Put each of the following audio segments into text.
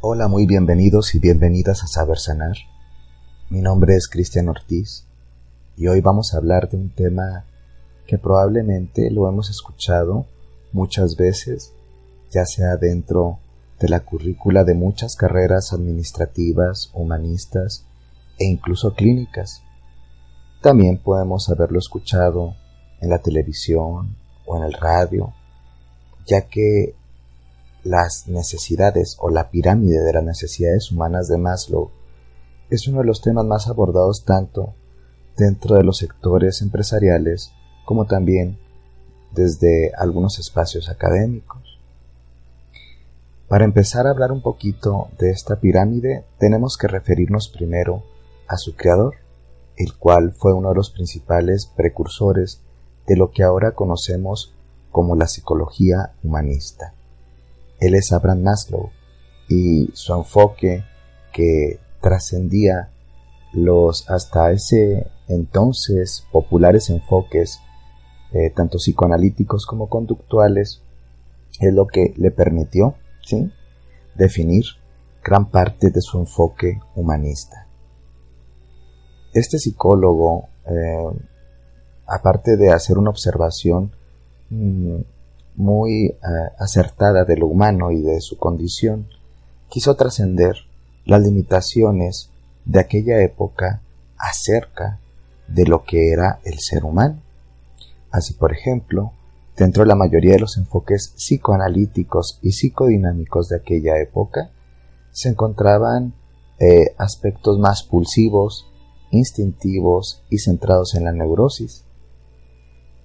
Hola, muy bienvenidos y bienvenidas a Saber Sanar. Mi nombre es Cristian Ortiz y hoy vamos a hablar de un tema que probablemente lo hemos escuchado muchas veces, ya sea dentro de la currícula de muchas carreras administrativas, humanistas e incluso clínicas. También podemos haberlo escuchado en la televisión o en el radio, ya que las necesidades o la pirámide de las necesidades humanas de Maslow es uno de los temas más abordados tanto dentro de los sectores empresariales como también desde algunos espacios académicos. Para empezar a hablar un poquito de esta pirámide, tenemos que referirnos primero a su creador, el cual fue uno de los principales precursores de lo que ahora conocemos como la psicología humanista. Él es Abraham Maslow y su enfoque, que trascendía los hasta ese entonces populares enfoques tanto psicoanalíticos como conductuales, es lo que le permitió, ¿sí?, definir gran parte de su enfoque humanista. Este psicólogo, aparte de hacer una observación muy acertada de lo humano y de su condición, quiso trascender las limitaciones de aquella época acerca de lo que era el ser humano. Así, por ejemplo, dentro de la mayoría de los enfoques psicoanalíticos y psicodinámicos de aquella época, se encontraban aspectos más pulsivos, instintivos y centrados en la neurosis.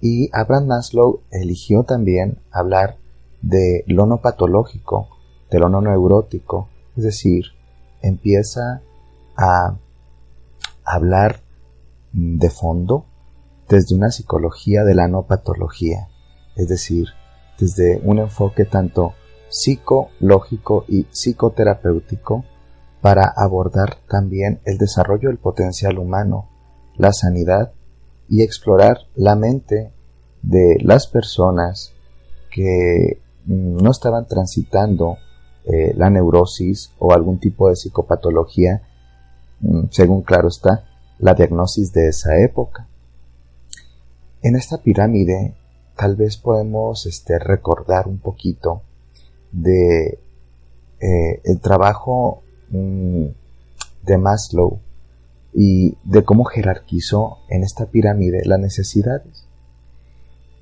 Y Abraham Maslow eligió también hablar de lo no patológico, de lo no neurótico, es decir, empieza a hablar de fondo desde una psicología de la no patología, es decir, desde un enfoque tanto psicológico y psicoterapéutico para abordar también el desarrollo del potencial humano, la sanidad y explorar la mente de las personas que no estaban transitando la neurosis o algún tipo de psicopatología, según claro está la diagnosis de esa época. En esta pirámide tal vez podemos recordar un poquito de el trabajo de Maslow y de cómo jerarquizó en esta pirámide las necesidades.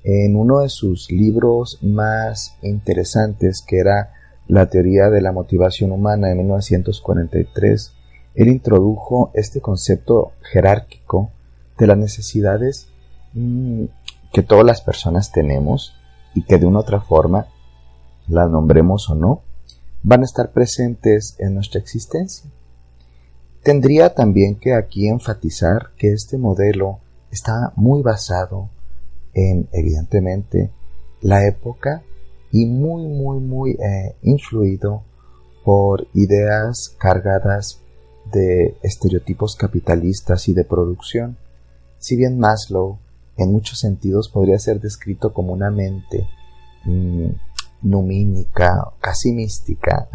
En uno de sus libros más interesantes, que era La teoría de la motivación humana, en 1943, él introdujo este concepto jerárquico de las necesidades que todas las personas tenemos y que de una u otra forma, las nombremos o no, van a estar presentes en nuestra existencia. Tendría también que aquí enfatizar que este modelo está muy basado en, evidentemente, la época y muy influido por ideas cargadas de estereotipos capitalistas y de producción. Si bien Maslow en muchos sentidos podría ser descrito como una mente numínica, casi mística,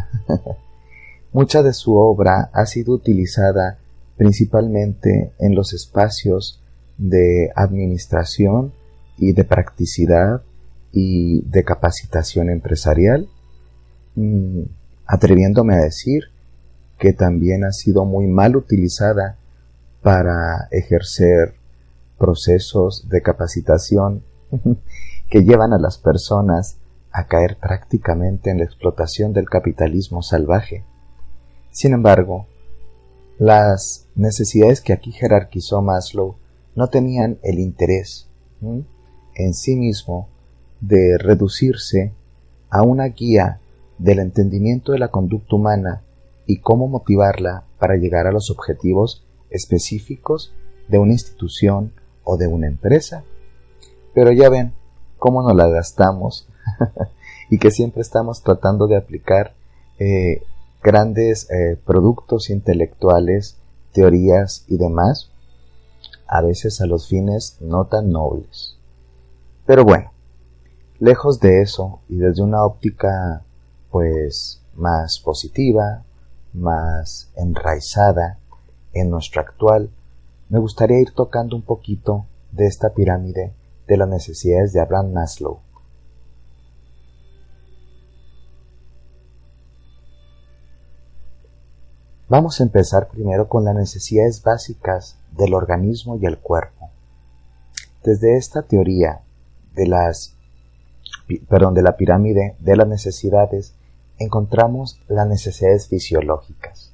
mucha de su obra ha sido utilizada principalmente en los espacios de administración y de practicidad y de capacitación empresarial, atreviéndome a decir que también ha sido muy mal utilizada para ejercer procesos de capacitación que llevan a las personas a caer prácticamente en la explotación del capitalismo salvaje. Sin embargo, las necesidades que aquí jerarquizó Maslow no tenían el interés en sí mismo de reducirse a una guía del entendimiento de la conducta humana y cómo motivarla para llegar a los objetivos específicos de una institución o de una empresa. Pero ya ven cómo nos la gastamos y que siempre estamos tratando de aplicar grandes productos intelectuales, teorías y demás, a veces a los fines no tan nobles. Pero bueno, lejos de eso y desde una óptica pues más positiva, más enraizada en nuestro actual, me gustaría ir tocando un poquito de esta pirámide de las necesidades de Abraham Maslow. Vamos a empezar primero con las necesidades básicas del organismo y el cuerpo. Desde esta teoría de la pirámide de las necesidades, encontramos las necesidades fisiológicas.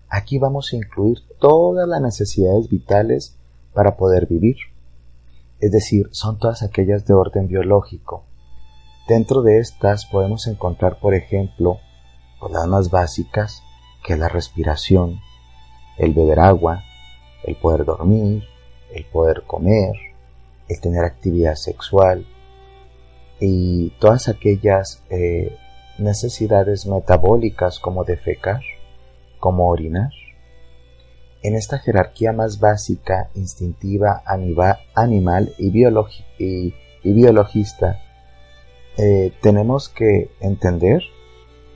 Aquí vamos a incluir todas las necesidades vitales para poder vivir. Es decir, son todas aquellas de orden biológico. Dentro de estas podemos encontrar, por ejemplo, las más básicas, que es la respiración, el beber agua, el poder dormir, el poder comer, el tener actividad sexual y todas aquellas necesidades metabólicas como defecar, como orinar. En esta jerarquía más básica, instintiva, animal y biologista, tenemos que entender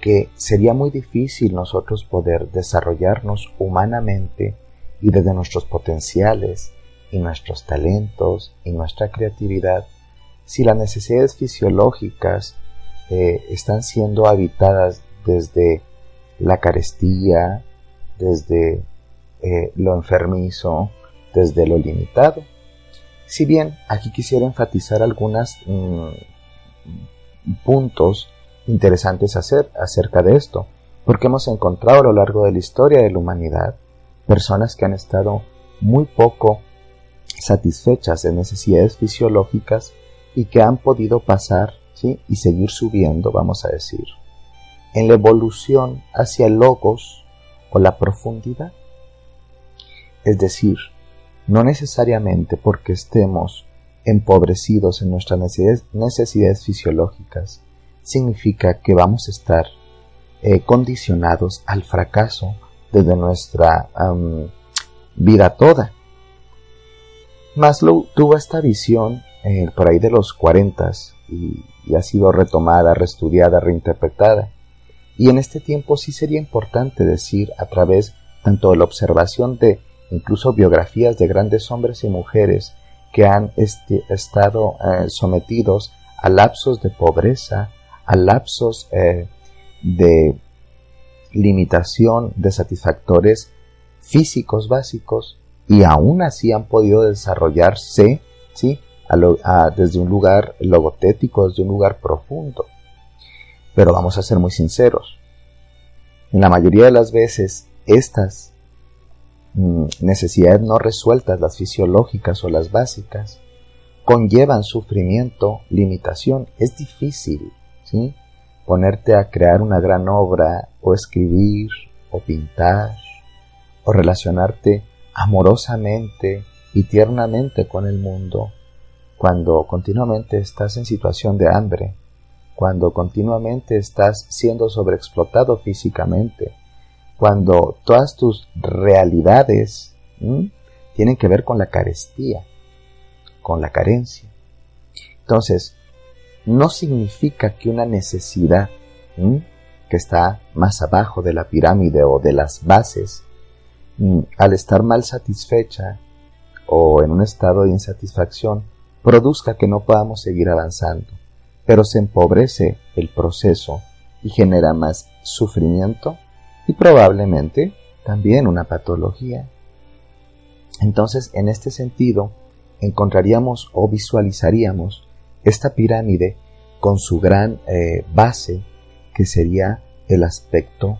que sería muy difícil nosotros poder desarrollarnos humanamente y desde nuestros potenciales y nuestros talentos y nuestra creatividad si las necesidades fisiológicas están siendo habitadas desde la carestía, desde lo enfermizo, desde lo limitado. Si bien aquí quisiera enfatizar algunos puntos interesantes acerca de esto, porque hemos encontrado a lo largo de la historia de la humanidad personas que han estado muy poco satisfechas de necesidades fisiológicas y que han podido pasar, ¿sí?, y seguir subiendo, vamos a decir, en la evolución hacia el logos o la profundidad. Es decir, no necesariamente porque estemos empobrecidos en nuestras necesidades fisiológicas significa que vamos a estar condicionados al fracaso desde nuestra vida toda. Maslow tuvo esta visión por ahí de los 40 y ha sido retomada, reestudiada, reinterpretada. Y en este tiempo sí sería importante decir, a través tanto de la observación de incluso biografías de grandes hombres y mujeres que han estado sometidos a lapsos de pobreza, a lapsos de limitación de satisfactores físicos básicos, y aún así han podido desarrollarse, ¿sí?, desde un lugar logotético, desde un lugar profundo. Pero vamos a ser muy sinceros, en la mayoría de las veces estas necesidades no resueltas, las fisiológicas o las básicas, conllevan sufrimiento, limitación. Es difícil, ¿sí?, ponerte a crear una gran obra, o escribir, o pintar, o relacionarte amorosamente y tiernamente con el mundo, cuando continuamente estás en situación de hambre, cuando continuamente estás siendo sobreexplotado físicamente, cuando todas tus realidades tienen que ver con la carestía, con la carencia. Entonces, no significa que una necesidad que está más abajo de la pirámide o de las bases, al estar mal satisfecha o en un estado de insatisfacción, produzca que no podamos seguir avanzando, pero se empobrece el proceso y genera más sufrimiento y probablemente también una patología. Entonces, en este sentido, encontraríamos o visualizaríamos esta pirámide con su gran base, que sería el aspecto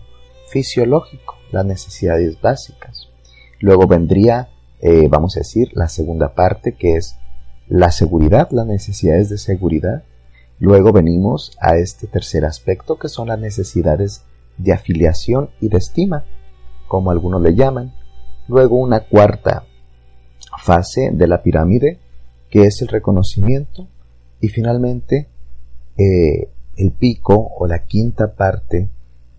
fisiológico, las necesidades básicas. Luego vendría, vamos a decir, la segunda parte, que es la seguridad, las necesidades de seguridad. Luego venimos a este tercer aspecto, que son las necesidades de afiliación y de estima, como algunos le llaman. Luego una cuarta fase de la pirámide, que es el reconocimiento. Y finalmente el pico o la quinta parte,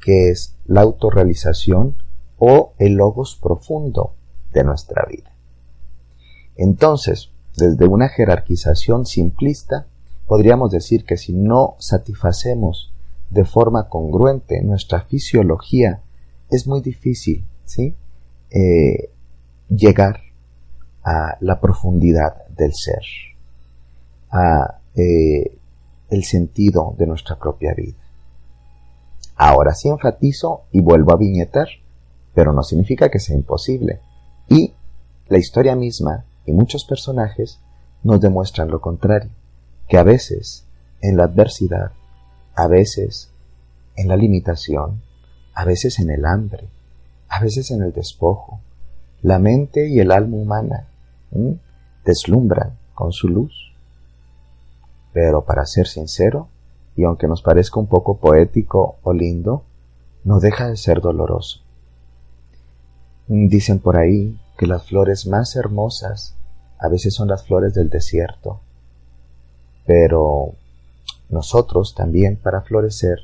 que es la autorrealización o el logos profundo de nuestra vida. Entonces, desde una jerarquización simplista, podríamos decir que si no satisfacemos de forma congruente nuestra fisiología es muy difícil, ¿sí? Llegar a la profundidad del ser, a el sentido de nuestra propia vida. Ahora sí enfatizo y vuelvo a viñetar, pero no significa que sea imposible. Y la historia misma y muchos personajes nos demuestran lo contrario, que a veces en la adversidad, a veces en la limitación, a veces en el hambre, a veces en el despojo, la mente y el alma humana deslumbran con su luz. Pero para ser sincero, y aunque nos parezca un poco poético o lindo, no deja de ser doloroso. Dicen por ahí que las flores más hermosas a veces son las flores del desierto, pero nosotros también, para florecer,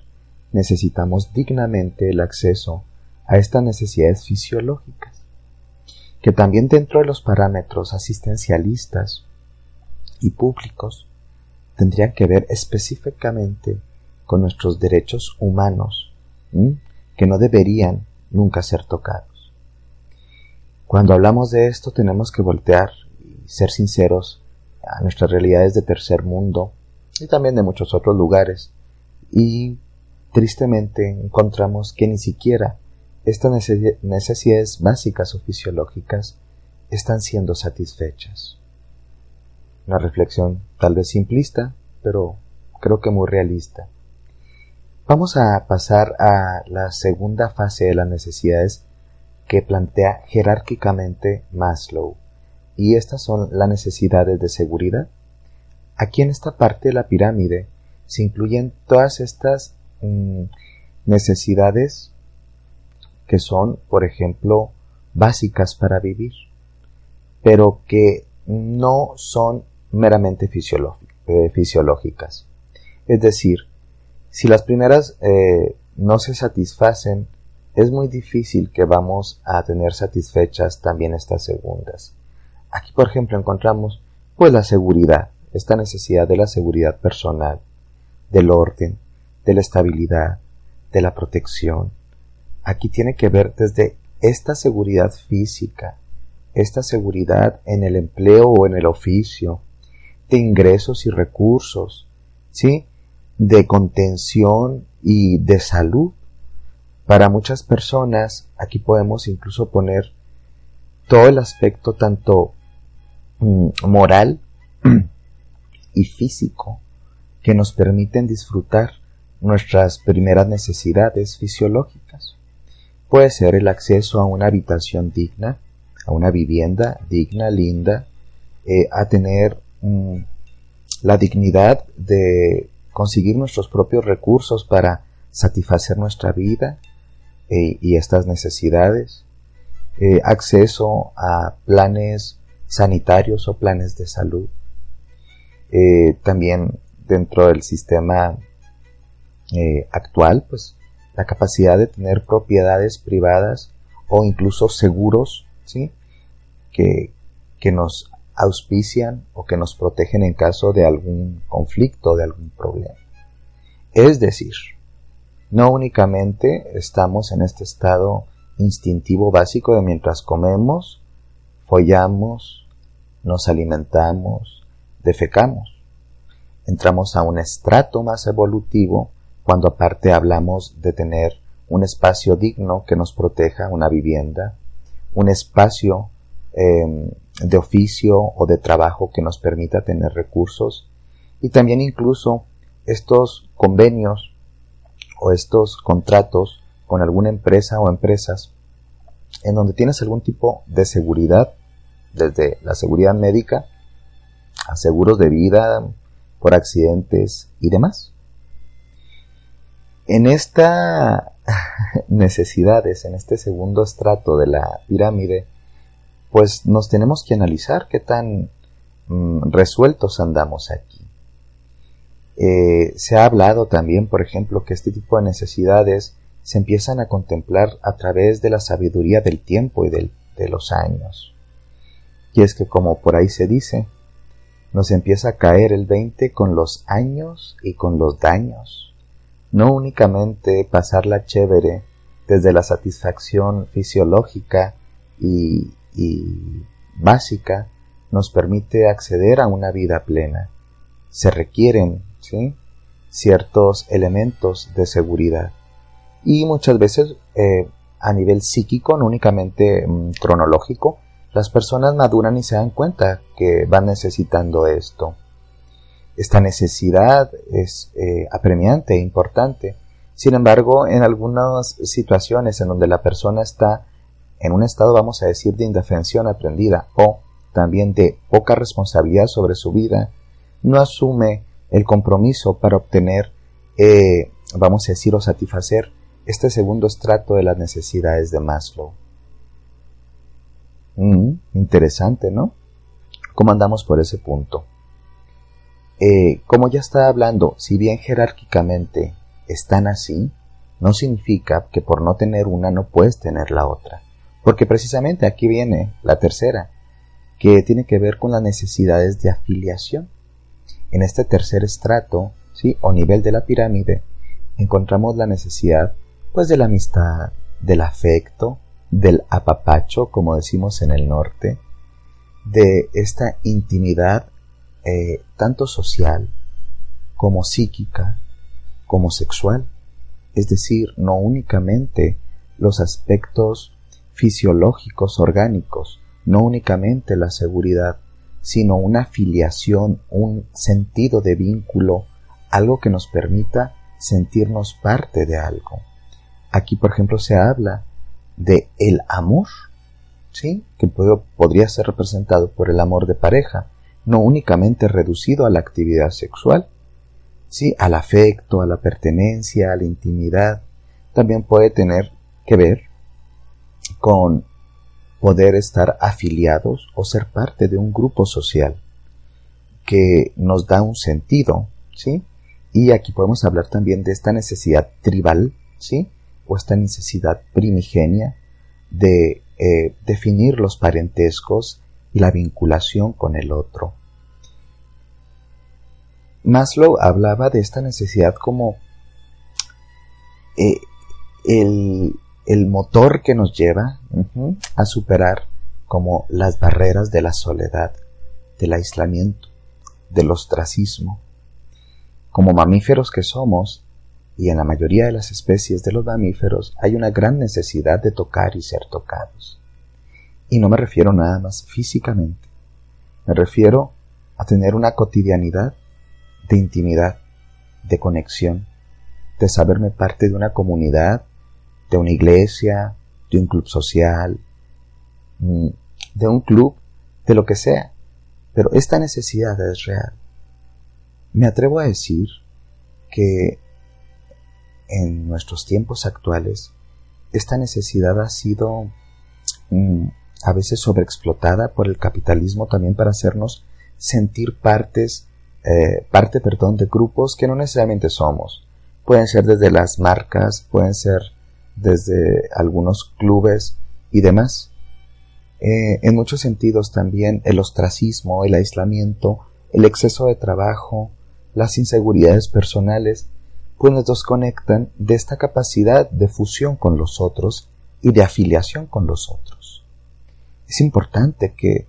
necesitamos dignamente el acceso a estas necesidades fisiológicas, que también dentro de los parámetros asistencialistas y públicos tendrían que ver específicamente con nuestros derechos humanos, que no deberían nunca ser tocados. Cuando hablamos de esto tenemos que voltear y ser sinceros a nuestras realidades de tercer mundo y también de muchos otros lugares, y tristemente encontramos que ni siquiera estas necesidades básicas o fisiológicas están siendo satisfechas. Una reflexión tal vez simplista, pero creo que muy realista. Vamos a pasar a la segunda fase de las necesidades que plantea jerárquicamente Maslow, y estas son las necesidades de seguridad. Aquí en esta parte de la pirámide se incluyen todas estas necesidades que son, por ejemplo, básicas para vivir, pero que no son meramente fisiológicas. Es decir, si las primeras no se satisfacen, es muy difícil que vamos a tener satisfechas también estas segundas. Aquí, por ejemplo, encontramos pues la seguridad, esta necesidad de la seguridad personal, del orden, de la estabilidad, de la protección. Aquí tiene que ver desde esta seguridad física, esta seguridad en el empleo o en el oficio, de ingresos y recursos, ¿sí? De contención y de salud. Para muchas personas, aquí podemos incluso poner todo el aspecto tanto moral y físico que nos permiten disfrutar nuestras primeras necesidades fisiológicas. Puede ser el acceso a una habitación digna, a una vivienda digna, linda, a tener la dignidad de conseguir nuestros propios recursos para satisfacer nuestra vida y estas necesidades, acceso a planes sanitarios o planes de salud, también dentro del sistema actual, pues la capacidad de tener propiedades privadas o incluso seguros, ¿sí? que nos auspician o que nos protegen en caso de algún conflicto, de algún problema. Es decir, no únicamente estamos en este estado instintivo básico de mientras comemos, follamos, nos alimentamos, defecamos. Entramos a un estrato más evolutivo cuando aparte hablamos de tener un espacio digno que nos proteja, una vivienda, un espacio de oficio o de trabajo que nos permita tener recursos, y también incluso estos convenios o estos contratos con alguna empresa o empresas en donde tienes algún tipo de seguridad, desde la seguridad médica a seguros de vida por accidentes y demás. En estas necesidades, en este segundo estrato de la pirámide, pues nos tenemos que analizar qué tan resueltos andamos aquí. Se ha hablado también, por ejemplo, que este tipo de necesidades se empiezan a contemplar a través de la sabiduría del tiempo y de los años. Y es que, como por ahí se dice, nos empieza a caer el 20 con los años y con los daños. No únicamente pasarla chévere desde la satisfacción fisiológica y básica, nos permite acceder a una vida plena. Se requieren, ¿sí?, ciertos elementos de seguridad. Y muchas veces a nivel psíquico, no únicamente cronológico, las personas maduran y se dan cuenta que van necesitando esto. Esta necesidad es apremiante e importante. Sin embargo, en algunas situaciones en donde la persona está en un estado, vamos a decir, de indefensión aprendida o también de poca responsabilidad sobre su vida, no asume el compromiso para obtener, vamos a decir, o satisfacer este segundo estrato de las necesidades de Maslow. Interesante, ¿no? ¿Cómo andamos por ese punto? Como ya estaba hablando, si bien jerárquicamente están así, no significa que por no tener una no puedes tener la otra. Porque precisamente aquí viene la tercera, que tiene que ver con las necesidades de afiliación. En este tercer estrato, ¿sí?, o nivel de la pirámide, encontramos la necesidad, pues, de la amistad, del afecto, del apapacho, como decimos en el norte, de esta intimidad tanto social como psíquica como sexual, es decir, no únicamente los aspectos fisiológicos orgánicos, no únicamente la seguridad, sino una afiliación, un sentido de vínculo, algo que nos permita sentirnos parte de algo. Aquí, por ejemplo, se habla de el amor, ¿sí?, que podría ser representado por el amor de pareja, no únicamente reducido a la actividad sexual, ¿sí?, al afecto, a la pertenencia, a la intimidad. También puede tener que ver con poder estar afiliados o ser parte de un grupo social que nos da un sentido, ¿sí? Y aquí podemos hablar también de esta necesidad tribal, ¿sí?, o esta necesidad primigenia de definir los parentescos y la vinculación con el otro. Maslow hablaba de esta necesidad como el motor que nos lleva a superar como las barreras de la soledad, del aislamiento, del ostracismo. Como mamíferos que somos, y en la mayoría de las especies de los mamíferos, hay una gran necesidad de tocar y ser tocados. Y no me refiero nada más físicamente, me refiero a tener una cotidianidad de intimidad, de conexión, de saberme parte de una comunidad, de una iglesia, de un club social, de un club, de lo que sea. Pero esta necesidad es real. Me atrevo a decir que en nuestros tiempos actuales, esta necesidad ha sido a veces sobreexplotada por el capitalismo también para hacernos sentir parte de grupos que no necesariamente somos. Pueden ser desde las marcas, pueden ser desde algunos clubes y demás. En muchos sentidos también el ostracismo, el aislamiento, el exceso de trabajo, las inseguridades personales, pues nos desconectan de esta capacidad de fusión con los otros y de afiliación con los otros. Es importante que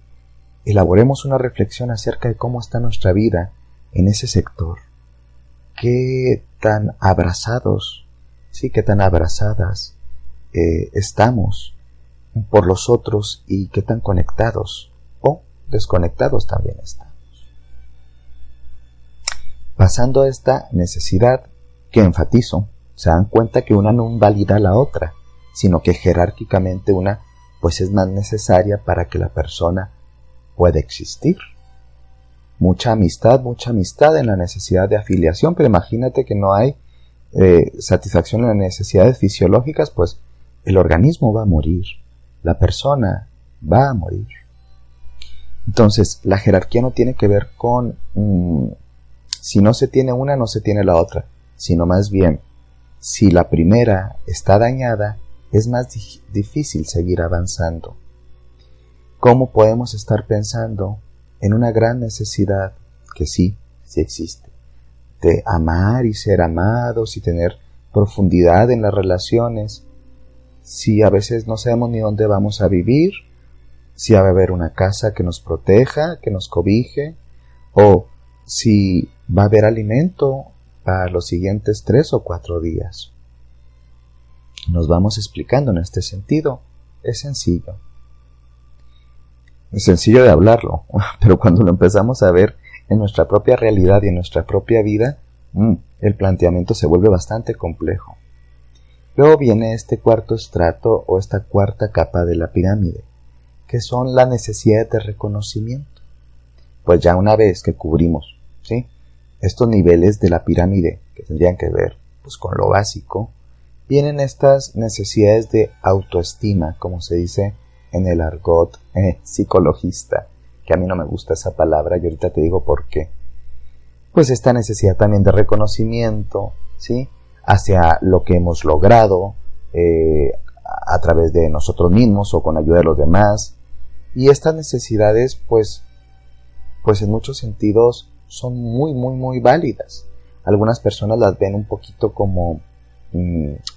elaboremos una reflexión acerca de cómo está nuestra vida en ese sector. Qué tan abrazados, sí, qué tan abrazadas estamos por los otros y qué tan conectados o desconectados también estamos. Pasando a esta necesidad que enfatizo, se dan cuenta que una no invalida a la otra, sino que jerárquicamente una pues es más necesaria para que la persona pueda existir. Mucha amistad en la necesidad de afiliación, pero imagínate que no hay satisfacción en las necesidades fisiológicas, pues el organismo va a morir, la persona va a morir. Entonces, la jerarquía no tiene que ver con si no se tiene una, no se tiene la otra, sino más bien, si la primera está dañada, es más difícil seguir avanzando. ¿Cómo podemos estar pensando en una gran necesidad, que sí existe, de amar y ser amados y tener profundidad en las relaciones, si a veces no sabemos ni dónde vamos a vivir, si va a haber una casa que nos proteja, que nos cobije, o si va a haber alimento para los siguientes 3 o 4 días. Nos vamos explicando en este sentido. Es sencillo. Es sencillo de hablarlo, pero cuando lo empezamos a ver en nuestra propia realidad y en nuestra propia vida, el planteamiento se vuelve bastante complejo. Luego viene este cuarto estrato o esta cuarta capa de la pirámide, que son las necesidades de reconocimiento. Pues ya una vez que cubrimos, ¿sí?, estos niveles de la pirámide que tendrían que ver pues, con lo básico, vienen estas necesidades de autoestima, como se dice en el argot psicologista, que a mí no me gusta esa palabra y ahorita te digo por qué. Pues esta necesidad también de reconocimiento, ¿sí?, hacia lo que hemos logrado a través de nosotros mismos o con ayuda de los demás. Y estas necesidades, pues en muchos sentidos son muy válidas. Algunas personas las ven un poquito como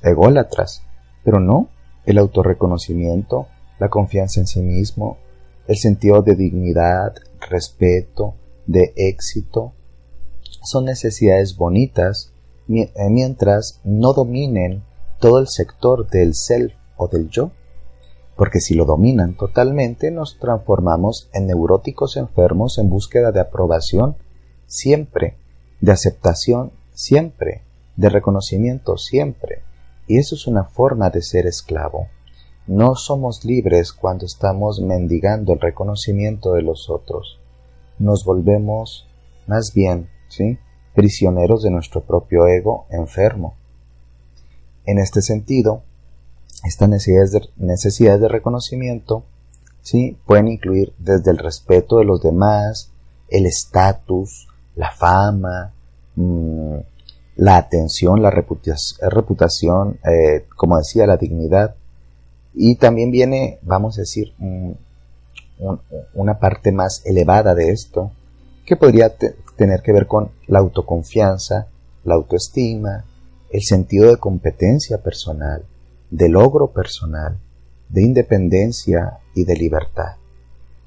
ególatras, pero no. El autorreconocimiento, la confianza en sí mismo, el sentido de dignidad, respeto, de éxito, son necesidades bonitas mientras no dominen todo el sector del self o del yo, porque si lo dominan totalmente nos transformamos en neuróticos enfermos en búsqueda de aprobación siempre, de aceptación siempre, de reconocimiento siempre, y eso es una forma de ser esclavo. No somos libres cuando estamos mendigando el reconocimiento de los otros. Nos volvemos más bien, ¿sí?, prisioneros de nuestro propio ego enfermo. En este sentido, estas necesidades de reconocimiento, ¿sí?, pueden incluir desde el respeto de los demás, el estatus, la fama, la atención, la reputación, como decía, la dignidad. Y también viene, vamos a decir, una parte más elevada de esto, que podría tener que ver con la autoconfianza, la autoestima, el sentido de competencia personal, de logro personal, de independencia y de libertad.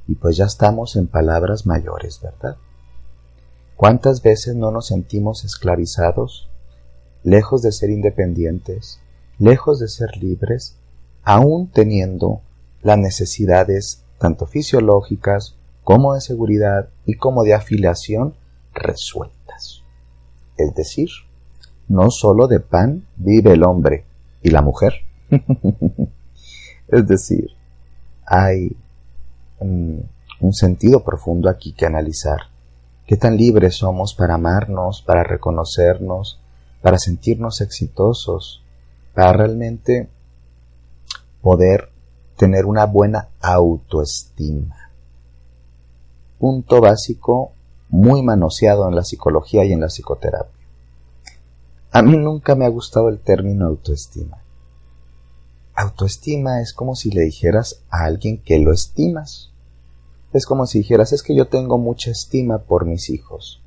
Y pues ya estamos en palabras mayores, ¿verdad? ¿Cuántas veces no nos sentimos esclavizados, lejos de ser independientes, lejos de ser libres, aún teniendo las necesidades tanto fisiológicas como de seguridad y como de afiliación resueltas? Es decir, no solo de pan vive el hombre y la mujer. Es decir, hay un sentido profundo aquí que analizar. ¿Qué tan libres somos para amarnos, para reconocernos, para sentirnos exitosos, para realmente poder tener una buena autoestima? Punto básico muy manoseado en la psicología y en la psicoterapia. A mí nunca me ha gustado el término autoestima. Autoestima es como si le dijeras a alguien que lo estimas. Es como si dijeras, es que yo tengo mucha estima por mis hijos,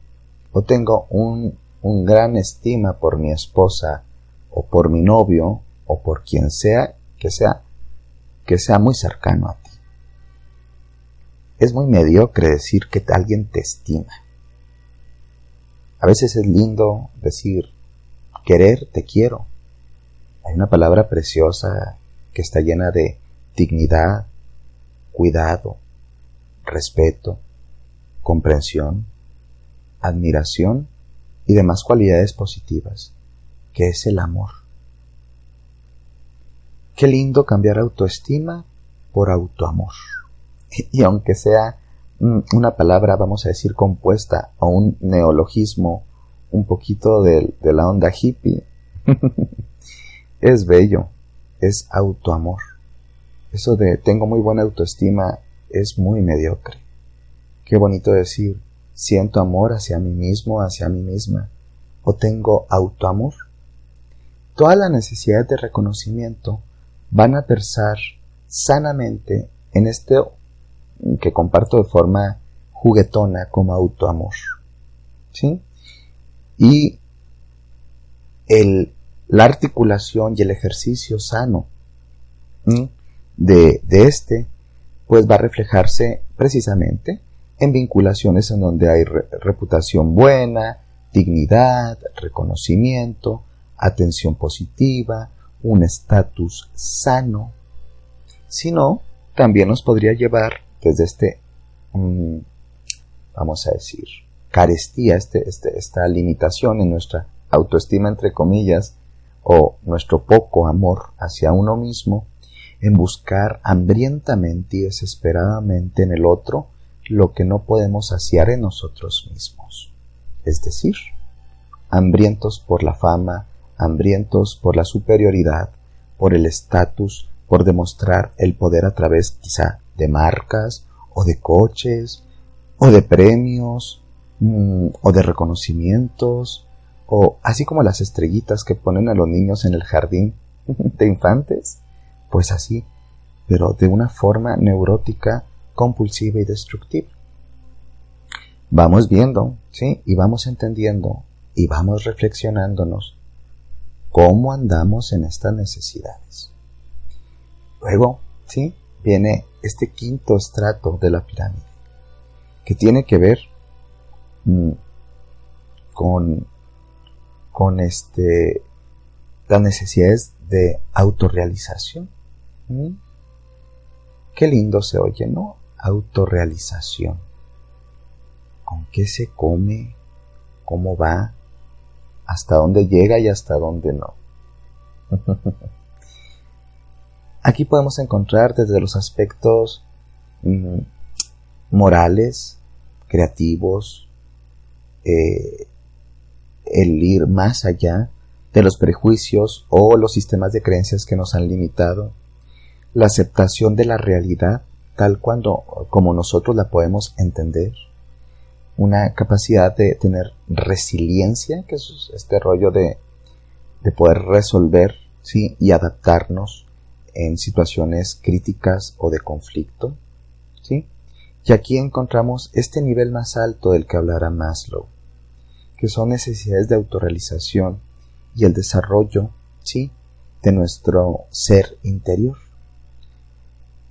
o tengo un gran estima por mi esposa, o por mi novio, o por quien sea que sea muy cercano a ti. Es muy mediocre decir que alguien te estima. A veces es lindo decir, querer, te quiero. Hay una palabra preciosa que está llena de dignidad, cuidado, respeto, comprensión, admiración y demás cualidades positivas, que es el amor. Qué lindo cambiar autoestima por autoamor. Y aunque sea una palabra, vamos a decir, compuesta o un neologismo un poquito de la onda hippie, es bello, es autoamor. Eso de tengo muy buena autoestima es muy mediocre. Qué bonito decir, siento amor hacia mí mismo, hacia mí misma, o tengo autoamor. Todas las necesidades de reconocimiento van a versar sanamente en este que comparto de forma juguetona como autoamor, ¿sí? Y la articulación y el ejercicio sano de este, pues va a reflejarse precisamente en vinculaciones en donde hay reputación buena, dignidad, reconocimiento, atención positiva, un estatus sano. Si no, también nos podría llevar desde vamos a decir, carestía, esta limitación en nuestra autoestima, entre comillas, o nuestro poco amor hacia uno mismo, en buscar hambrientamente y desesperadamente en el otro lo que no podemos saciar en nosotros mismos. Es decir, hambrientos por la fama, hambrientos por la superioridad, por el estatus, por demostrar el poder a través quizá de marcas, o de coches, o de premios, o de reconocimientos, o así como las estrellitas que ponen a los niños en el jardín de infantes, pues así, pero de una forma neurótica, compulsiva y destructiva. Vamos viendo, ¿sí? Y vamos entendiendo, y vamos reflexionándonos cómo andamos en estas necesidades. Luego, ¿sí? Viene este quinto estrato de la pirámide, que tiene que ver con las necesidades de autorrealización. Qué lindo se oye, ¿no? Autorrealización. ¿Con qué se come? ¿Cómo va? ¿Hasta dónde llega y hasta dónde no? Aquí podemos encontrar desde los aspectos morales, creativos, el ir más allá de los prejuicios o los sistemas de creencias que nos han limitado, la aceptación de la realidad tal como nosotros la podemos entender, una capacidad de tener resiliencia, que es este rollo de poder resolver, ¿sí? Y adaptarnos en situaciones críticas o de conflicto, ¿sí? Y aquí encontramos este nivel más alto del que hablará Maslow, que son necesidades de autorrealización y el desarrollo, ¿sí? De nuestro ser interior.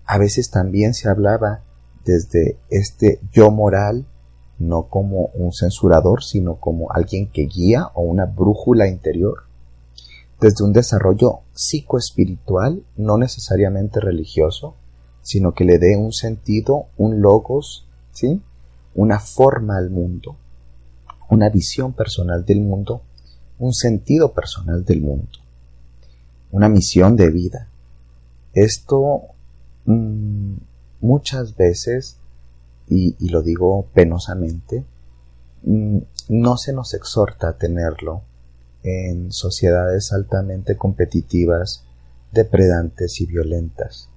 A veces también se hablaba desde este yo moral, no como un censurador, sino como alguien que guía o una brújula interior, desde un desarrollo psicoespiritual, no necesariamente religioso, sino que le dé un sentido, un logos, ¿sí? Una forma al mundo, una visión personal del mundo, un sentido personal del mundo, una misión de vida. Esto muchas veces, y lo digo penosamente, no se nos exhorta a tenerlo en sociedades altamente competitivas, depredantes y violentas,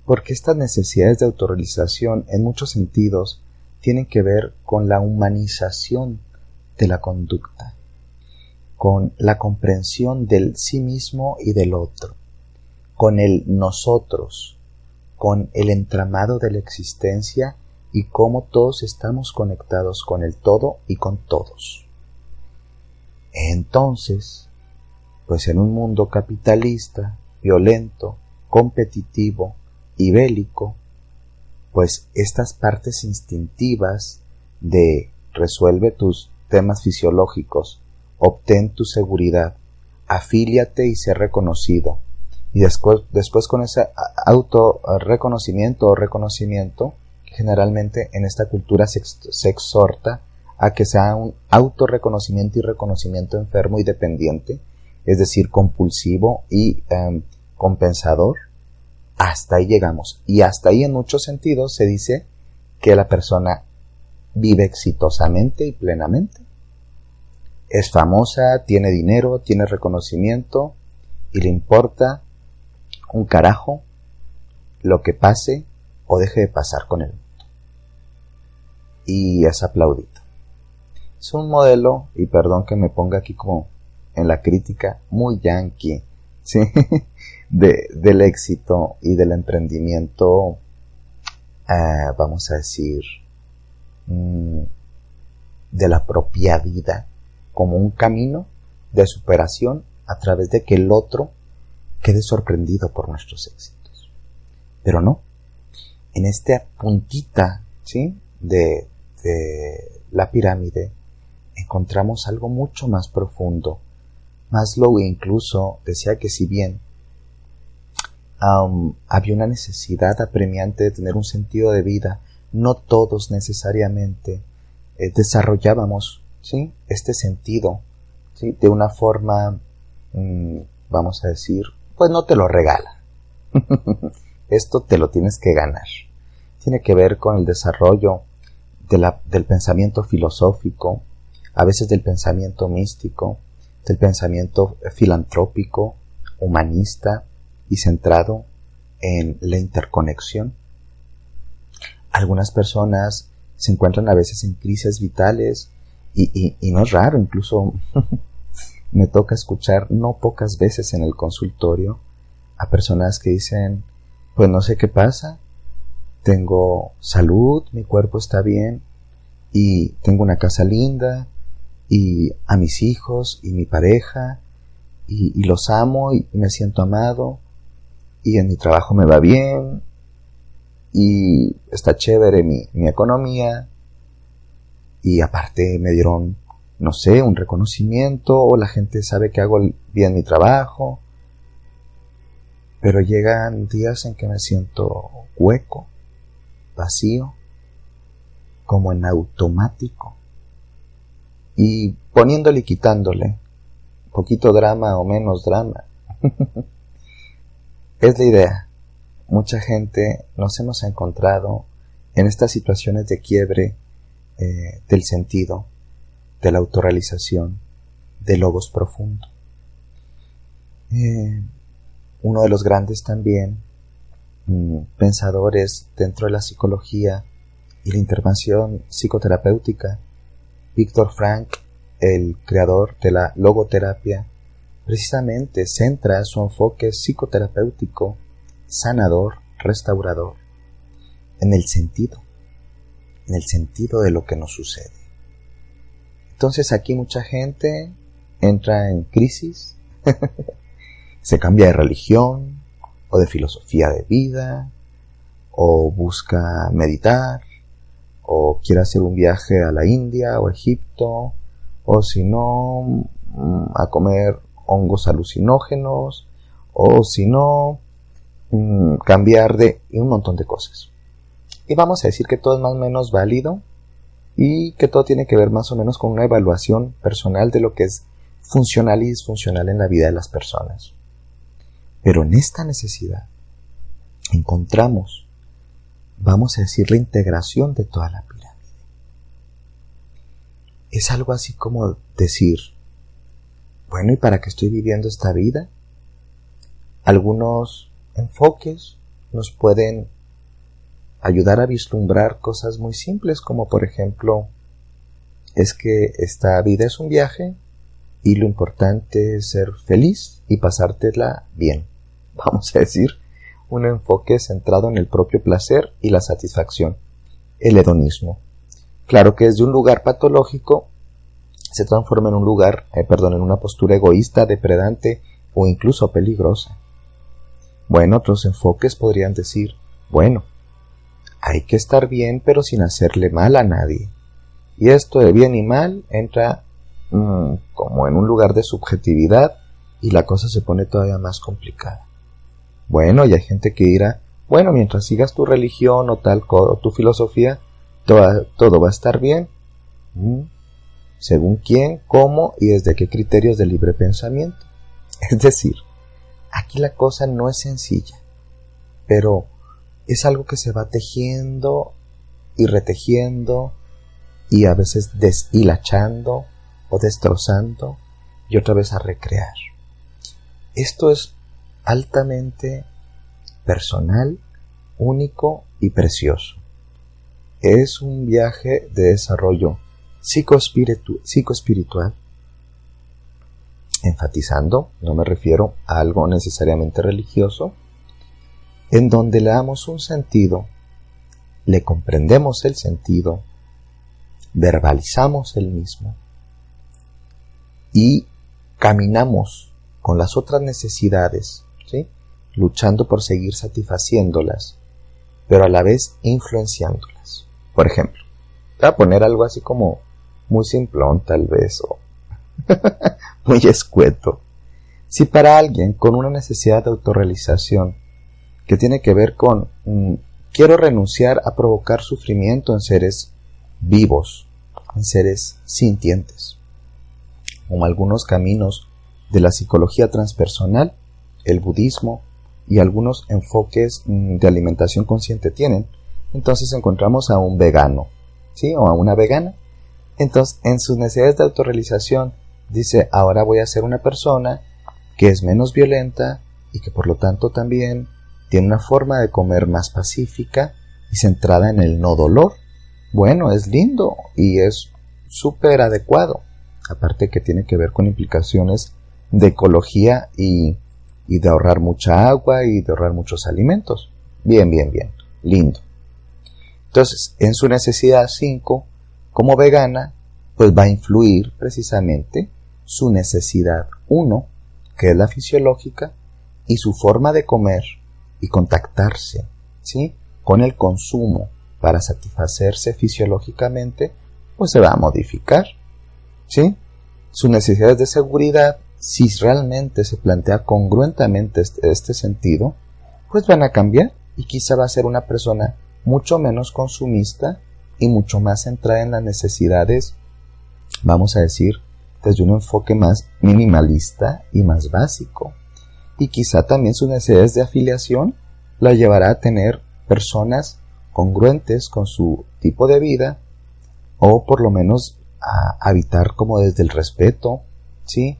porque estas necesidades de autorrealización en muchos sentidos tienen que ver con la humanización de la conducta, con la comprensión del sí mismo y del otro, con el nosotros, con el entramado de la existencia y cómo todos estamos conectados con el todo y con todos. Entonces, pues en un mundo capitalista, violento, competitivo y bélico, pues estas partes instintivas de resuelve tus temas fisiológicos, obtén tu seguridad, afíliate y sé reconocido, y después con ese autorreconocimiento o reconocimiento, que generalmente en esta cultura se exhorta a que sea un autorreconocimiento y reconocimiento enfermo y dependiente, es decir, compulsivo y compensador. Hasta ahí llegamos, y hasta ahí en muchos sentidos se dice que la persona vive exitosamente y plenamente. Es famosa, tiene dinero, tiene reconocimiento y le importa un carajo lo que pase o deje de pasar con el mundo. Y es aplaudido. Es un modelo, y perdón que me ponga aquí como en la crítica, muy yankee, ¿sí? del éxito y del emprendimiento, vamos a decir, de la propia vida, como un camino de superación a través de que el otro quede sorprendido por nuestros éxitos. Pero no, en esta puntita, ¿sí?, de la pirámide encontramos algo mucho más profundo. Maslow incluso decía que si bien había una necesidad apremiante de tener un sentido de vida, no todos necesariamente desarrollábamos, ¿sí?, este sentido, ¿sí?, de una forma, vamos a decir, pues no te lo regala. Esto te lo tienes que ganar. Tiene que ver con el desarrollo del pensamiento filosófico, a veces del pensamiento místico, del pensamiento filantrópico, humanista y centrado en la interconexión. Algunas personas se encuentran a veces en crisis vitales y no es raro, incluso me toca escuchar no pocas veces en el consultorio a personas que dicen, pues no sé qué pasa, tengo salud, mi cuerpo está bien y tengo una casa linda y a mis hijos y mi pareja y los amo y me siento amado y en mi trabajo me va bien y está chévere mi economía y aparte me dieron, no sé, un reconocimiento o la gente sabe que hago bien mi trabajo, pero llegan días en que me siento hueco, vacío, como en automático y poniéndole y quitándole, poquito drama o menos drama. Es la idea. Mucha gente nos hemos encontrado en estas situaciones de quiebre del sentido, de la autorrealización, del logos profundo. Uno de los grandes también pensadores dentro de la psicología y la intervención psicoterapéutica, Viktor Frankl, el creador de la logoterapia, precisamente centra su enfoque psicoterapéutico, sanador, restaurador, en el sentido de lo que nos sucede. Entonces aquí mucha gente entra en crisis, se cambia de religión o de filosofía de vida, o busca meditar, o quiere hacer un viaje a la India o Egipto, o si no, a comer hongos alucinógenos, o si no, cambiar y un montón de cosas. Y vamos a decir que todo es más o menos válido y que todo tiene que ver más o menos con una evaluación personal de lo que es funcional y disfuncional en la vida de las personas. Pero en esta necesidad encontramos, vamos a decir, la integración de toda la pirámide. Es algo así como decir, bueno, ¿y para qué estoy viviendo esta vida? Algunos enfoques nos pueden ayudar a vislumbrar cosas muy simples, como por ejemplo, es que esta vida es un viaje y lo importante es ser feliz y pasártela bien. Vamos a decir, un enfoque centrado en el propio placer y la satisfacción, el hedonismo. Claro que desde un lugar patológico se transforma en en una postura egoísta, depredante o incluso peligrosa. Bueno, otros enfoques podrían decir, bueno, hay que estar bien pero sin hacerle mal a nadie. Y esto de bien y mal entra como en un lugar de subjetividad y la cosa se pone todavía más complicada. Bueno, y hay gente que dirá, bueno, mientras sigas tu religión o o tu filosofía, todo va a estar bien. ¿Según quién, cómo y desde qué criterios de libre pensamiento? Es decir, aquí la cosa no es sencilla, pero es algo que se va tejiendo y retejiendo y a veces deshilachando o destrozando y otra vez a recrear. Esto es altamente personal, único y precioso. Es un viaje de desarrollo psicoespiritual, enfatizando, no me refiero a algo necesariamente religioso, en donde le damos un sentido, le comprendemos el sentido, verbalizamos el mismo y caminamos con las otras necesidades, ¿sí?, luchando por seguir satisfaciéndolas, pero a la vez influenciándolas. Por ejemplo, te voy a poner algo así como muy simplón tal vez, o muy escueto. Si para alguien con una necesidad de autorrealización que tiene que ver con quiero renunciar a provocar sufrimiento en seres vivos, en seres sintientes, como algunos caminos de la psicología transpersonal, el budismo y algunos enfoques de alimentación consciente tienen, entonces encontramos a un vegano, ¿sí? O a una vegana. Entonces, en sus necesidades de autorrealización, dice, ahora voy a ser una persona que es menos violenta y que por lo tanto también tiene una forma de comer más pacífica y centrada en el no dolor. Bueno, es lindo y es súper adecuado. Aparte que tiene que ver con implicaciones de ecología y de ahorrar mucha agua y de ahorrar muchos alimentos. Bien, lindo. Entonces, en su necesidad 5, como vegana, pues va a influir precisamente su necesidad 1, que es la fisiológica, y su forma de comer y contactarse, ¿sí?, con el consumo para satisfacerse fisiológicamente, pues se va a modificar, ¿sí? Sus necesidades de seguridad, si realmente se plantea congruentemente este sentido, pues van a cambiar y quizá va a ser una persona mucho menos consumista y mucho más centrada en las necesidades, vamos a decir, desde un enfoque más minimalista y más básico. Y quizá también sus necesidades de afiliación la llevará a tener personas congruentes con su tipo de vida, o por lo menos a habitar como desde el respeto, ¿sí?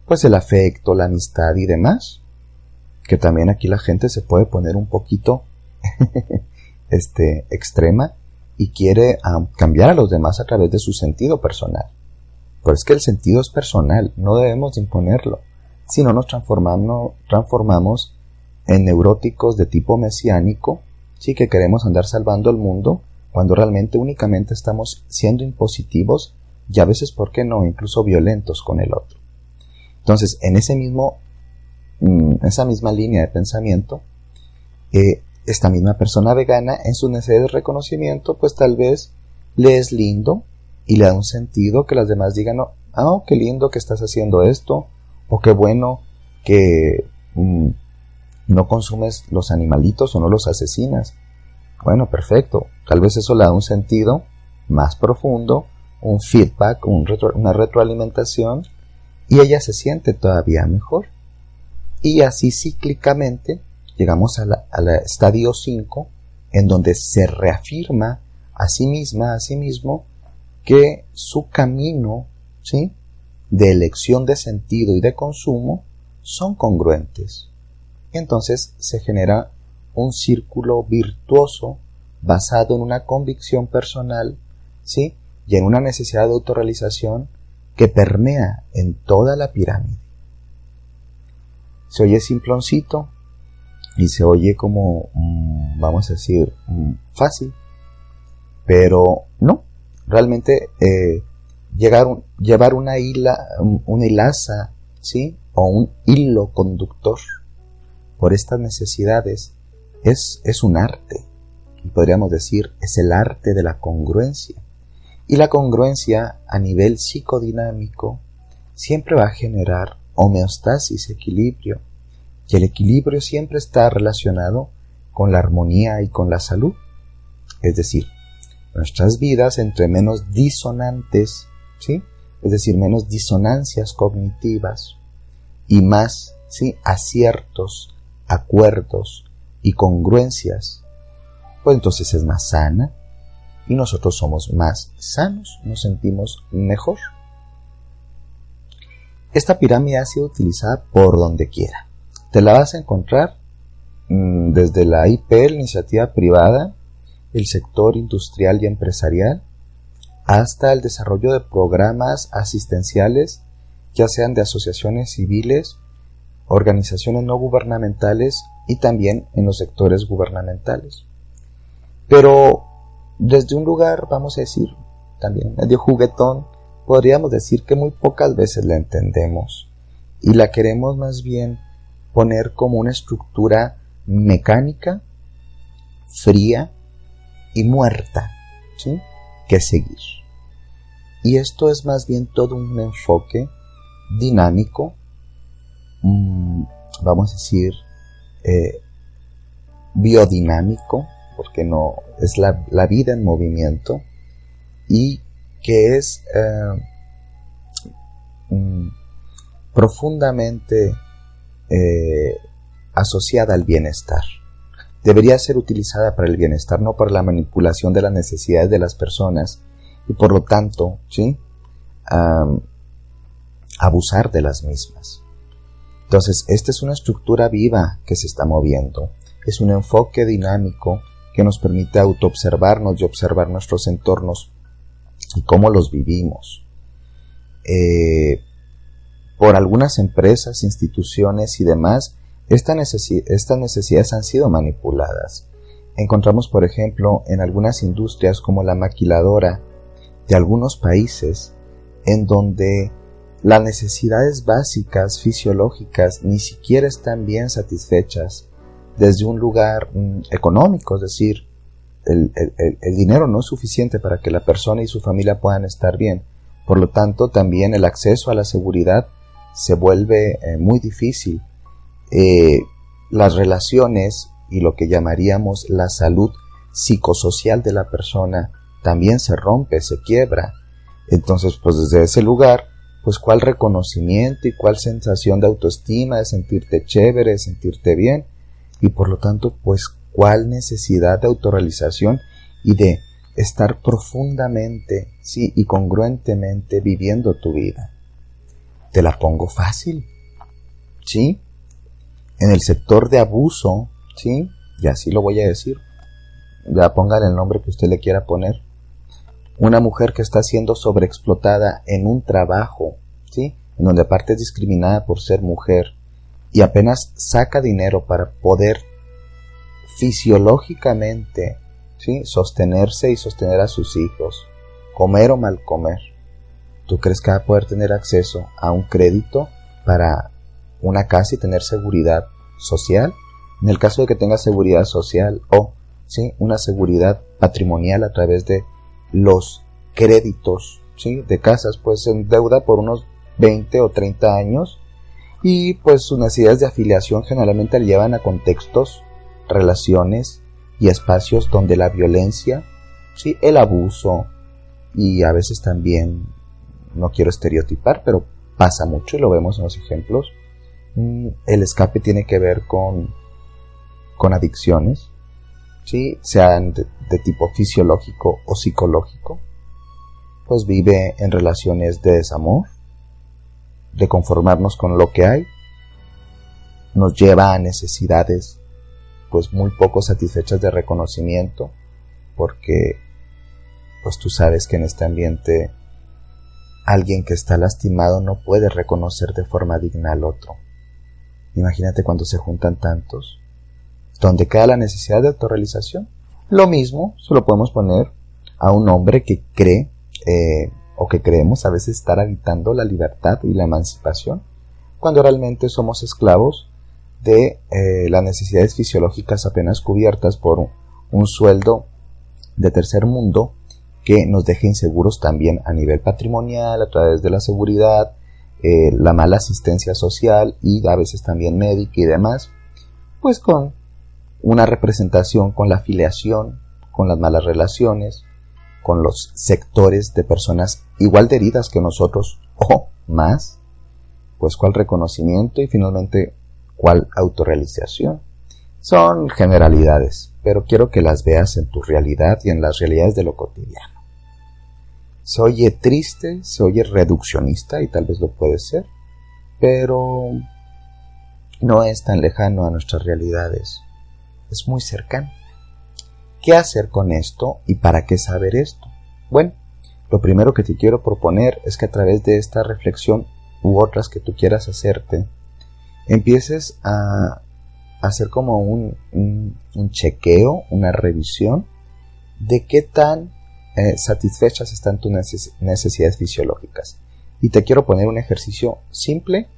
Pues el afecto, la amistad y demás, que también aquí la gente se puede poner un poquito extrema y quiere cambiar a los demás a través de su sentido personal. Pero es que el sentido es personal, no debemos de imponerlo, si no nos transformamos en neuróticos de tipo mesiánico, sí, que queremos andar salvando el mundo, cuando realmente únicamente estamos siendo impositivos y a veces, ¿por qué no?, incluso violentos con el otro. Entonces, en esa misma línea de pensamiento, esta misma persona vegana, en su necesidad de reconocimiento, pues tal vez le es lindo y le da un sentido que las demás digan, oh, qué lindo que estás haciendo esto, o qué bueno que no consumes los animalitos o no los asesinas. Bueno, perfecto. Tal vez eso le da un sentido más profundo, un feedback, una retroalimentación, y ella se siente todavía mejor. Y así cíclicamente llegamos al estadio 5, en donde se reafirma a sí misma, a sí mismo, que su camino, ¿sí?, de elección de sentido y de consumo son congruentes. Entonces se genera un círculo virtuoso basado en una convicción personal, ¿sí?, y en una necesidad de autorrealización que permea en toda la pirámide. Se oye simploncito y se oye como, vamos a decir, fácil, pero no, realmente llevar una hilaza, ¿sí?, o un hilo conductor por estas necesidades es un arte, y podríamos decir es el arte de la congruencia. Y la congruencia a nivel psicodinámico siempre va a generar homeostasis, equilibrio, y el equilibrio siempre está relacionado con la armonía y con la salud. Es decir, nuestras vidas entre menos disonantes, ¿sí?, es decir, menos disonancias cognitivas y más, ¿sí?, aciertos, acuerdos y congruencias, pues entonces es más sana y nosotros somos más sanos, nos sentimos mejor. Esta pirámide ha sido utilizada por donde quiera. Te la vas a encontrar desde la IP, la iniciativa privada, el sector industrial y empresarial, hasta el desarrollo de programas asistenciales, ya sean de asociaciones civiles, organizaciones no gubernamentales y también en los sectores gubernamentales. Pero desde un lugar, vamos a decir, también medio juguetón, podríamos decir que muy pocas veces la entendemos y la queremos más bien poner como una estructura mecánica, fría y muerta, ¿sí?, que seguir. Y esto es más bien todo un enfoque dinámico, vamos a decir, biodinámico, porque no es la vida en movimiento, y que es profundamente asociada al bienestar. Debería ser utilizada para el bienestar, no para la manipulación de las necesidades de las personas y por lo tanto, ¿sí?, abusar de las mismas. Entonces, esta es una estructura viva que se está moviendo. Es un enfoque dinámico que nos permite autoobservarnos y observar nuestros entornos y cómo los vivimos. Por algunas empresas, instituciones y demás, estas necesidades han sido manipuladas. Encontramos, por ejemplo, en algunas industrias como la maquiladora de algunos países, en donde las necesidades básicas fisiológicas ni siquiera están bien satisfechas desde un lugar económico, es decir, el dinero no es suficiente para que la persona y su familia puedan estar bien. Por lo tanto, también el acceso a la seguridad se vuelve muy difícil. Las relaciones y lo que llamaríamos la salud psicosocial de la persona también se rompe, se quiebra. Entonces, pues desde ese lugar, pues cuál reconocimiento y cuál sensación de autoestima, de sentirte chévere, de sentirte bien, y por lo tanto, pues cuál necesidad de autorrealización y de estar profundamente, sí, y congruentemente viviendo tu vida. Te la pongo fácil, ¿sí? En el sector de abuso, ¿sí?, y así lo voy a decir, ya póngale el nombre que usted le quiera poner. Una mujer que está siendo sobreexplotada en un trabajo, ¿sí?, en donde aparte es discriminada por ser mujer y apenas saca dinero para poder fisiológicamente, ¿sí?, sostenerse y sostener a sus hijos, comer o mal comer. ¿Tú crees que va a poder tener acceso a un crédito para una casa y tener seguridad social? En el caso de que tenga seguridad social o, ¿sí?, una seguridad patrimonial a través de los créditos, ¿sí?, de casas, pues se endeuda por unos 20 o 30 años y pues sus necesidades de afiliación generalmente le llevan a contextos, relaciones y espacios donde la violencia, ¿sí?, el abuso y a veces también, no quiero estereotipar, pero pasa mucho y lo vemos en los ejemplos, el escape tiene que ver con adicciones, ¿sí?, sean de tipo fisiológico o psicológico. Pues vive en relaciones de desamor, de conformarnos con lo que hay, nos lleva a necesidades pues muy poco satisfechas de reconocimiento, porque pues tú sabes que en este ambiente alguien que está lastimado no puede reconocer de forma digna al otro. Imagínate cuando se juntan tantos, donde queda la necesidad de autorrealización. Lo mismo se lo podemos poner a un hombre que cree o que creemos a veces estar habitando la libertad y la emancipación, cuando realmente somos esclavos de las necesidades fisiológicas apenas cubiertas por un sueldo de tercer mundo que nos deja inseguros también a nivel patrimonial, a través de la seguridad, la mala asistencia social y a veces también médica y demás, pues con una representación con la afiliación, con las malas relaciones, con los sectores de personas igual de heridas que nosotros o más, pues cuál reconocimiento y finalmente cuál autorrealización. Son generalidades, pero quiero que las veas en tu realidad y en las realidades de lo cotidiano. Se oye triste, se oye reduccionista y tal vez lo puede ser, pero no es tan lejano a nuestras realidades, es muy cercano. ¿Qué hacer con esto y para qué saber esto? Bueno, lo primero que te quiero proponer es que a través de esta reflexión u otras que tú quieras hacerte, empieces a hacer como un chequeo, una revisión de qué tan satisfechas están tus necesidades fisiológicas. Y te quiero poner un ejercicio simple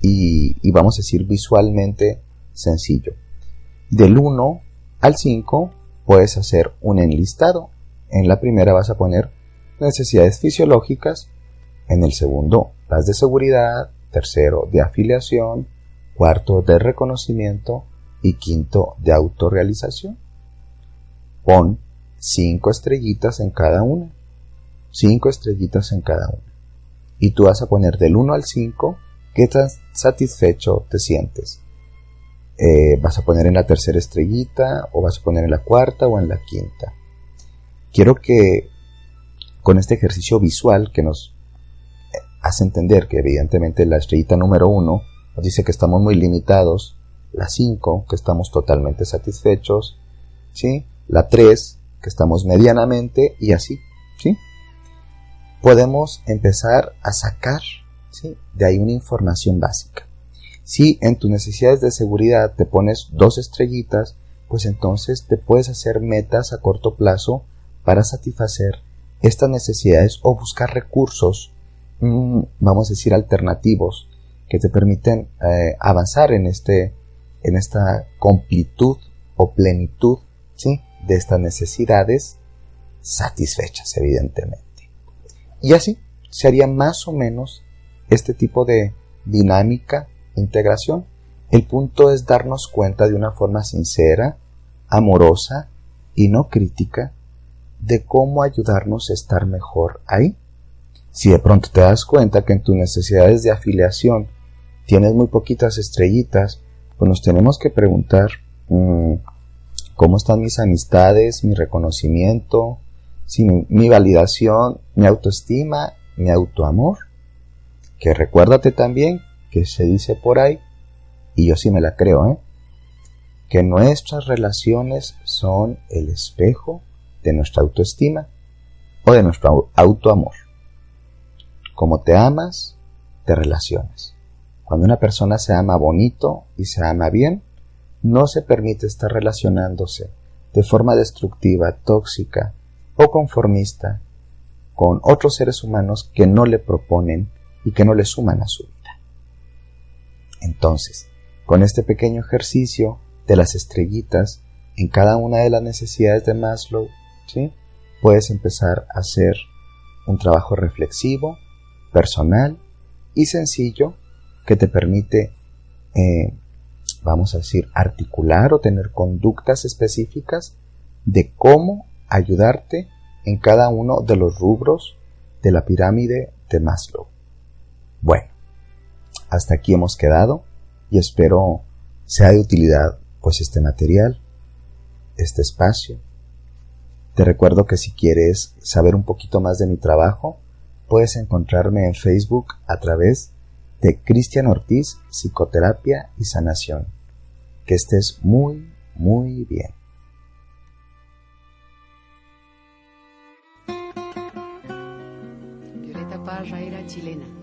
y vamos a decir visualmente sencillo. Del 1 al 5 puedes hacer un enlistado. En la primera vas a poner necesidades fisiológicas, en el segundo las de seguridad, tercero de afiliación, cuarto de reconocimiento y quinto de autorrealización. Pon 5 estrellitas en cada una. 5 estrellitas en cada una. Y tú vas a poner del 1 al 5 qué tan satisfecho te sientes. Vas a poner en la tercera estrellita, o vas a poner en la cuarta o en la quinta. Quiero que con este ejercicio visual que nos hace entender que evidentemente la estrellita número 1 nos dice que estamos muy limitados, la 5 que estamos totalmente satisfechos, ¿sí? La 3 que estamos medianamente, y así, ¿sí? Podemos empezar a sacar, ¿sí?, de ahí una información básica. Si en tus necesidades de seguridad te pones 2 estrellitas, pues entonces te puedes hacer metas a corto plazo para satisfacer estas necesidades o buscar recursos, vamos a decir alternativos, que te permiten avanzar en esta completud o plenitud, ¿sí?, de estas necesidades satisfechas, evidentemente. Y así se haría más o menos este tipo de dinámica, integración. El punto es darnos cuenta de una forma sincera, amorosa y no crítica de cómo ayudarnos a estar mejor ahí. Si de pronto te das cuenta que en tus necesidades de afiliación tienes muy poquitas estrellitas, pues nos tenemos que preguntar cómo están mis amistades, mi reconocimiento, ¿sí?, mi validación, mi autoestima, mi autoamor. Que recuérdate también que se dice por ahí, y yo sí me la creo, que nuestras relaciones son el espejo de nuestra autoestima o de nuestro autoamor. Como te amas, te relacionas. Cuando una persona se ama bonito y se ama bien, no se permite estar relacionándose de forma destructiva, tóxica o conformista con otros seres humanos que no le proponen y que no le suman a su vida. Entonces, con este pequeño ejercicio de las estrellitas en cada una de las necesidades de Maslow, ¿sí?, puedes empezar a hacer un trabajo reflexivo, personal y sencillo que te permite, vamos a decir, articular o tener conductas específicas de cómo ayudarte en cada uno de los rubros de la pirámide de Maslow. Bueno, hasta aquí hemos quedado y espero sea de utilidad pues este material, este espacio. Te recuerdo que si quieres saber un poquito más de mi trabajo, puedes encontrarme en Facebook a través de Cristian Ortiz, Psicoterapia y Sanación. Que estés muy, muy bien. Violeta Parra era chilena.